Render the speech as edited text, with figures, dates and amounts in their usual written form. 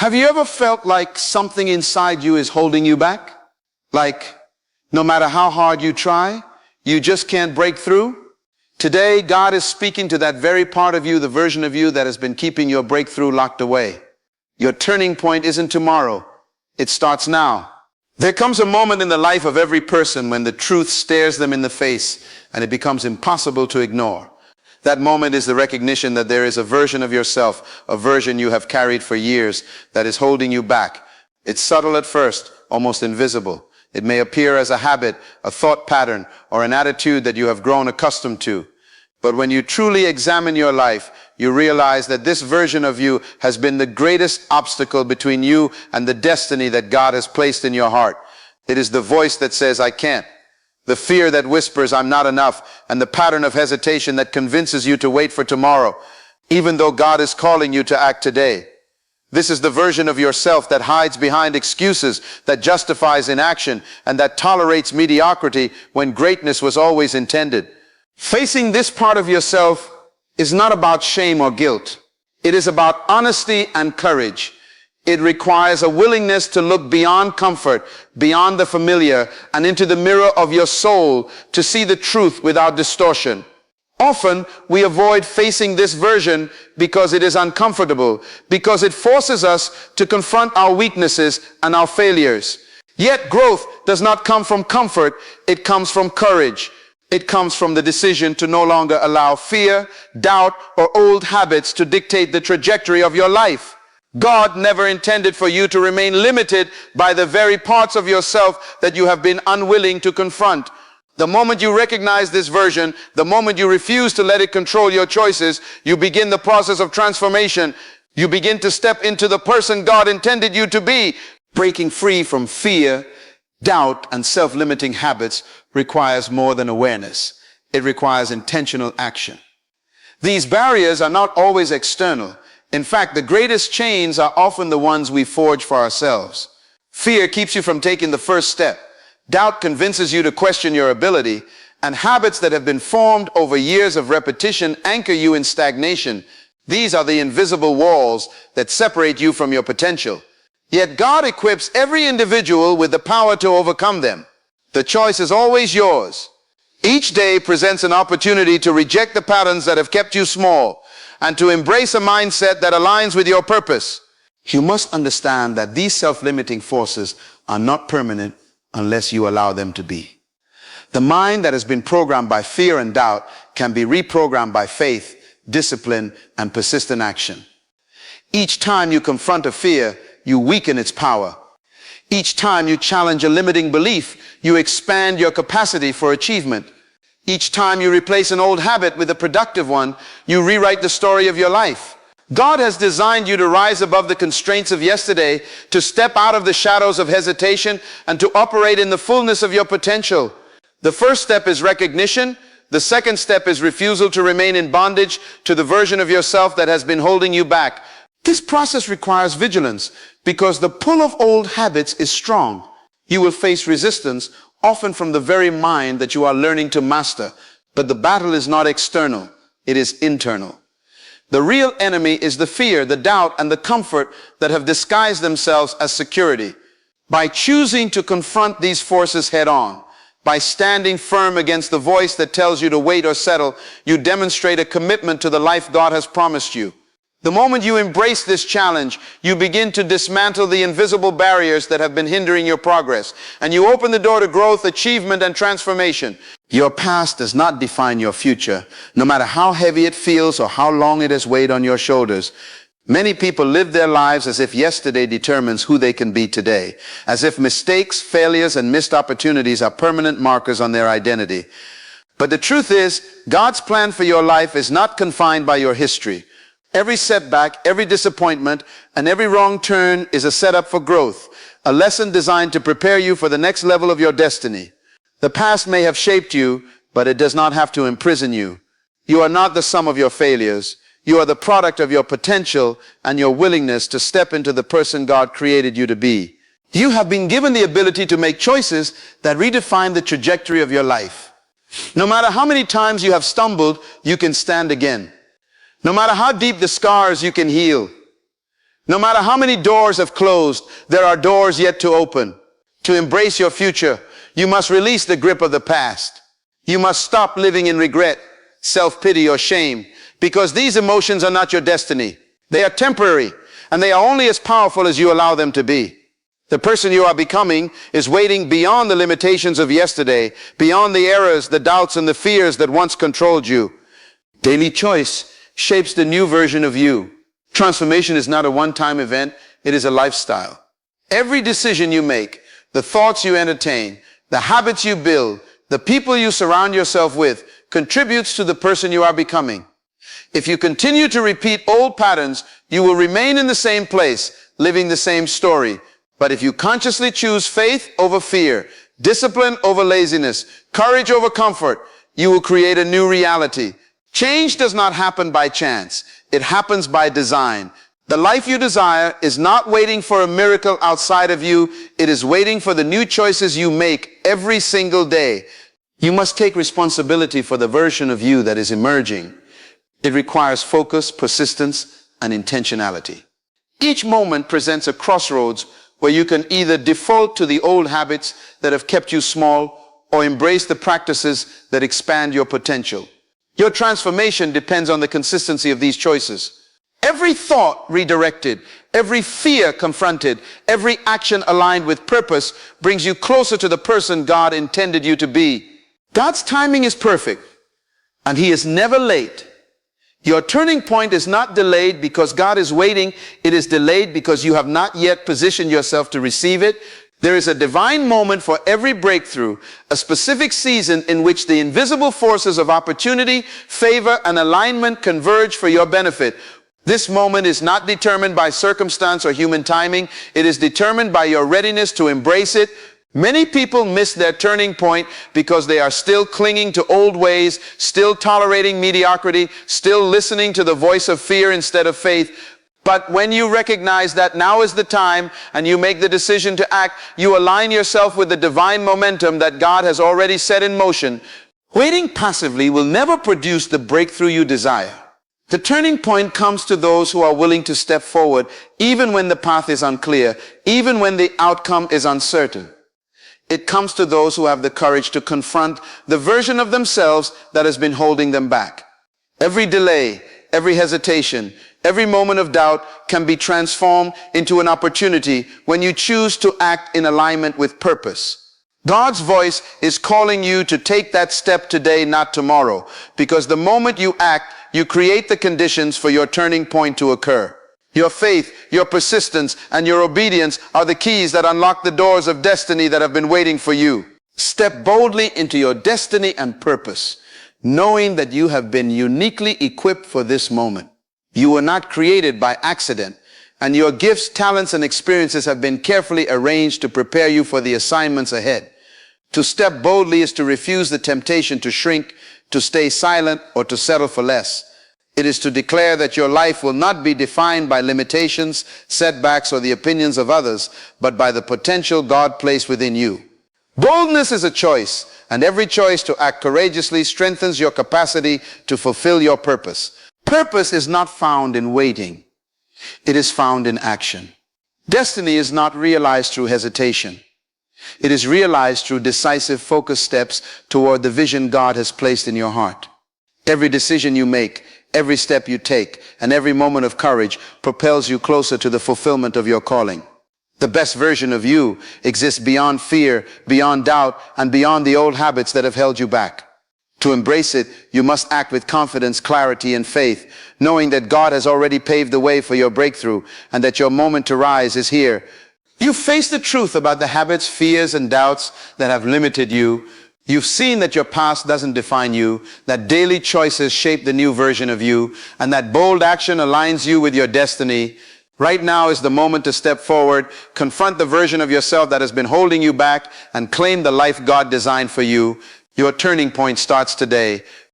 Have you ever felt like something inside you is holding you back? Like no matter how hard you try, you just can't break through? Today, God is speaking to that very part of you, the version of you that has been keeping your breakthrough locked away. Your turning point isn't tomorrow. It starts now. There comes a moment in the life of every person when the truth stares them in the face and it becomes impossible to ignore. That moment is the recognition that there is a version of yourself, a version you have carried for years, that is holding you back. It's subtle at first, almost invisible. It may appear as a habit, a thought pattern, or an attitude that you have grown accustomed to. But when you truly examine your life, you realize that this version of you has been the greatest obstacle between you and the destiny that God has placed in your heart. It is the voice that says, I can't. The fear that whispers, I'm not enough, and the pattern of hesitation that convinces you to wait for tomorrow, even though God is calling you to act today. This is the version of yourself that hides behind excuses, that justifies inaction, and that tolerates mediocrity when greatness was always intended. Facing this part of yourself is not about shame or guilt. It is about honesty and courage. It requires a willingness to look beyond comfort, beyond the familiar, and into the mirror of your soul to see the truth without distortion. Often, we avoid facing this version because it is uncomfortable, because it forces us to confront our weaknesses and our failures. Yet growth does not come from comfort, it comes from courage. It comes from the decision to no longer allow fear, doubt, or old habits to dictate the trajectory of your life. God never intended for you to remain limited by the very parts of yourself that you have been unwilling to confront. The moment you recognize this version, the moment you refuse to let it control your choices, you begin the process of transformation. You begin to step into the person God intended you to be. Breaking free from fear, doubt, and self-limiting habits requires more than awareness. It requires intentional action. These barriers are not always external. In fact, the greatest chains are often the ones we forge for ourselves. Fear keeps you from taking the first step. Doubt convinces you to question your ability, and habits that have been formed over years of repetition anchor you in stagnation. These are the invisible walls that separate you from your potential. Yet God equips every individual with the power to overcome them. The choice is always yours. Each day presents an opportunity to reject the patterns that have kept you small and to embrace a mindset that aligns with your purpose. You must understand that these self-limiting forces are not permanent unless you allow them to be. The mind that has been programmed by fear and doubt can be reprogrammed by faith, discipline, and persistent action. Each time you confront a fear, you weaken its power. Each time you challenge a limiting belief, you expand your capacity for achievement. Each time you replace an old habit with a productive one, you rewrite the story of your life. God has designed you to rise above the constraints of yesterday, to step out of the shadows of hesitation, and to operate in the fullness of your potential. The first step is recognition. The second step is refusal to remain in bondage to the version of yourself that has been holding you back. This process requires vigilance because the pull of old habits is strong. You will face resistance, often from the very mind that you are learning to master. But the battle is not external, it is internal. The real enemy is the fear, the doubt, and the comfort that have disguised themselves as security. By choosing to confront these forces head on, by standing firm against the voice that tells you to wait or settle, you demonstrate a commitment to the life God has promised you. The moment you embrace this challenge, you begin to dismantle the invisible barriers that have been hindering your progress, and you open the door to growth, achievement, and transformation. Your past does not define your future, no matter how heavy it feels or how long it has weighed on your shoulders. Many people live their lives as if yesterday determines who they can be today, as if mistakes, failures, and missed opportunities are permanent markers on their identity. But the truth is, God's plan for your life is not confined by your history. Every setback, every disappointment, and every wrong turn is a setup for growth, a lesson designed to prepare you for the next level of your destiny. The past may have shaped you, but it does not have to imprison you. You are not the sum of your failures. You are the product of your potential and your willingness to step into the person God created you to be. You have been given the ability to make choices that redefine the trajectory of your life. No matter how many times you have stumbled, you can stand again. No matter how deep the scars, you can heal. No matter how many doors have closed, there are doors yet to open. To embrace your future, you must release the grip of the past. You must stop living in regret, self-pity, or shame, because these emotions are not your destiny. They are temporary, and they are only as powerful as you allow them to be. The person you are becoming is waiting beyond the limitations of yesterday, beyond the errors, the doubts, and the fears that once controlled you. Daily choice shapes the new version of you. Transformation is not a one-time event, it is a lifestyle. Every decision you make, the thoughts you entertain, the habits you build, the people you surround yourself with, contributes to the person you are becoming. If you continue to repeat old patterns, you will remain in the same place, living the same story. But if you consciously choose faith over fear, discipline over laziness, courage over comfort, you will create a new reality. Change does not happen by chance. It happens by design. The life you desire is not waiting for a miracle outside of you. It is waiting for the new choices you make every single day. You must take responsibility for the version of you that is emerging. It requires focus, persistence, and intentionality. Each moment presents a crossroads where you can either default to the old habits that have kept you small or embrace the practices that expand your potential. Your transformation depends on the consistency of these choices. Every thought redirected, every fear confronted, every action aligned with purpose brings you closer to the person God intended you to be. God's timing is perfect, and He is never late. Your turning point is not delayed because God is waiting. It is delayed because you have not yet positioned yourself to receive it. There is a divine moment for every breakthrough, a specific season in which the invisible forces of opportunity, favor, and alignment converge for your benefit. This moment is not determined by circumstance or human timing. It is determined by your readiness to embrace it. Many people miss their turning point because they are still clinging to old ways, still tolerating mediocrity, still listening to the voice of fear instead of faith. But when you recognize that now is the time and you make the decision to act, you align yourself with the divine momentum that God has already set in motion. Waiting passively will never produce the breakthrough you desire. The turning point comes to those who are willing to step forward, even when the path is unclear, even when the outcome is uncertain. It comes to those who have the courage to confront the version of themselves that has been holding them back. Every delay, every hesitation, every moment of doubt can be transformed into an opportunity when you choose to act in alignment with purpose. God's voice is calling you to take that step today, not tomorrow, because the moment you act, you create the conditions for your turning point to occur. Your faith, your persistence, and your obedience are the keys that unlock the doors of destiny that have been waiting for you. Step boldly into your destiny and purpose, knowing that you have been uniquely equipped for this moment. You were not created by accident, and your gifts, talents, and experiences have been carefully arranged to prepare you for the assignments ahead. To step boldly is to refuse the temptation to shrink, to stay silent, or to settle for less. It is to declare that your life will not be defined by limitations, setbacks, or the opinions of others, but by the potential God placed within you. Boldness is a choice, and every choice to act courageously strengthens your capacity to fulfill your purpose. Purpose is not found in waiting. It is found in action. Destiny is not realized through hesitation. It is realized through decisive, focused steps toward the vision God has placed in your heart. Every decision you make, every step you take, and every moment of courage propels you closer to the fulfillment of your calling. The best version of you exists beyond fear, beyond doubt, and beyond the old habits that have held you back. To embrace it, you must act with confidence, clarity, and faith, knowing that God has already paved the way for your breakthrough and that your moment to rise is here. You face the truth about the habits, fears, and doubts that have limited you. You've seen that your past doesn't define you, that daily choices shape the new version of you, and that bold action aligns you with your destiny. Right now is the moment to step forward, confront the version of yourself that has been holding you back, and claim the life God designed for you. Your turning point starts today.